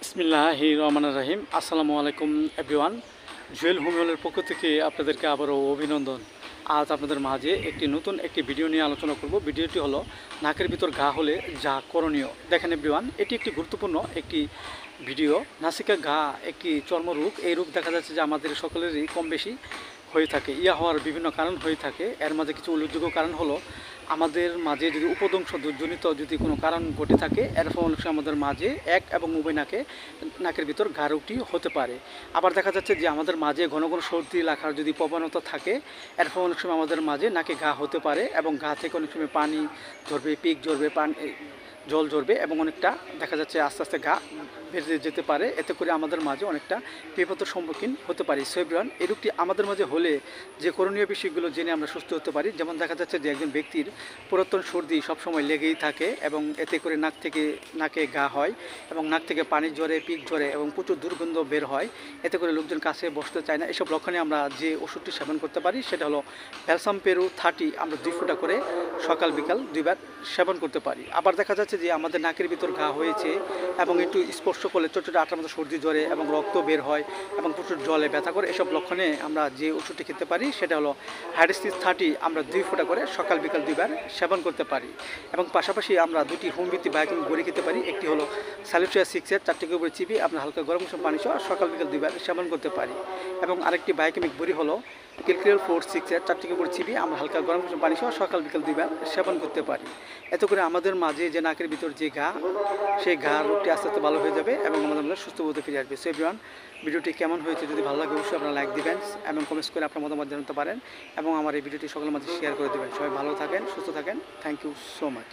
বিসমিল্লাহির রহমানির রহিম। আসসালামু আলাইকুম এভরিওয়ান। জুয়েল হোমিওলের পক্ষ থেকে আপনাদেরকে আবারও অভিনন্দন। আজ আপনাদের মাঝে নতুন একটি ভিডিও নিয়ে আলোচনা করব। ভিডিওটি হলো নাকের ভিতর ঘা হলে যা করণীয়। দেখেন এভরিওয়ান, এটি একটি গুরুত্বপূর্ণ একটি ভিডিও। নাসিকা ঘা একটি চর্মরোগ। এই রোগ দেখা যাচ্ছে যে আমাদের সকলেরই কম বেশি হয়ে থাকে। হওয়ার বিভিন্ন কারণ হয়ে থাকে। এর মাঝে কিছু উল্লেখযোগ্য কারণ হলো আমাদের মাঝে যদি উপদংশজনিত যদি কোনো কারণ ঘটে থাকে, এর ফলে অনেক সময় আমাদের মাঝে এক এবং উভয় নাকের ভিতর ঘা রোগটি হতে পারে। আবার দেখা যাচ্ছে যে আমাদের মাঝে ঘন ঘন সর্দি লাগার যদি প্রবণতা থাকে, এর ফলে অনেক সময় আমাদের মাঝে নাকে ঘা হতে পারে এবং ঘা থেকে অনেক সময় পানি ঝরবে, পিক ঝরবে, জল ঝরবে এবং অনেকটা দেখা যাচ্ছে আস্তে আস্তে ঘা বেড়ে যেতে পারে। এতে করে আমাদের মাঝে অনেকটা বিপদের সম্মুখীন হতে পারি। সো এভরিওয়ান, এই রোগটি আমাদের মাঝে হলে যে করণীয় বিষয়গুলো জেনে আমরা সুস্থ হতে পারি। যেমন দেখা যাচ্ছে যে একজন ব্যক্তির পুরাতন সর্দি সবসময় লেগেই থাকে এবং এতে করে নাকে ঘা হয় এবং নাক থেকে পানি ঝরে, পিক ঝরে এবং প্রচুর দুর্গন্ধ বের হয়। এতে করে লোকজন কাছে বসতে চায় না। এসব লক্ষণে আমরা যে ওষুধটি সেবন করতে পারি সেটা হলো ব্যালসাম পেরু 30। আমরা 2 ফোঁটা করে সকাল বিকাল 2 বার সেবন করতে পারি। আবার দেখা যাচ্ছে যে আমাদের নাকের ভিতর ঘা হয়েছে এবং একটু স্পর্শ করলে ছোটো ছোটো আটার মতো সর্দি জ্বরে এবং রক্ত বের হয় এবং প্রচুর জলে ব্যথা করে। এসব লক্ষণে আমরা যে ওষুধটি খেতে পারি সেটা হলো হাইড্রোসিস 30। আমরা 2 ফোঁটা করে সকাল বিকাল 2 বার সেবন করতে পারি। এবং পাশাপাশি আমরা 2টি হোমভিত্তি বায়োকেমিক বড়ি খেতে পারি। একটি হলো স্যালুট্রিয়া 6-এর 4টি করে চিবি আমরা হালকা গরম পানি সহ সকাল বিকাল 2 বার সেবন করতে পারি। এবং আরেকটি বায়োকেমিক বড়ি হলো কিলক্রিয়াল 4-6-এর 4টি করে চিবি আমরা হালকা গরম পানি সহ সকাল বিকাল 2 বার সেবন করতে পারি। এতে করে আমাদের মাঝে যে নাকের ভিতর যে ঘা, সেই ঘা রোগটি আস্তে আস্তে ভালো হয়ে যাবে এবং আমাদের মধ্যে সুস্থ বোধে ফিরে আসবে। সো এভরিওয়ান, ভিডিওটি কেমন হয়েছে যদি ভালো লাগে অবশ্যই আপনারা লাইক দিবেন এবং কমেন্টস করে আপনার মতামত জানাতে পারেন এবং আমার এই ভিডিওটি সকলের মাঝে শেয়ার করে দেবেন। সবাই ভালো থাকেন, সুস্থ থাকেন। Thank you so much.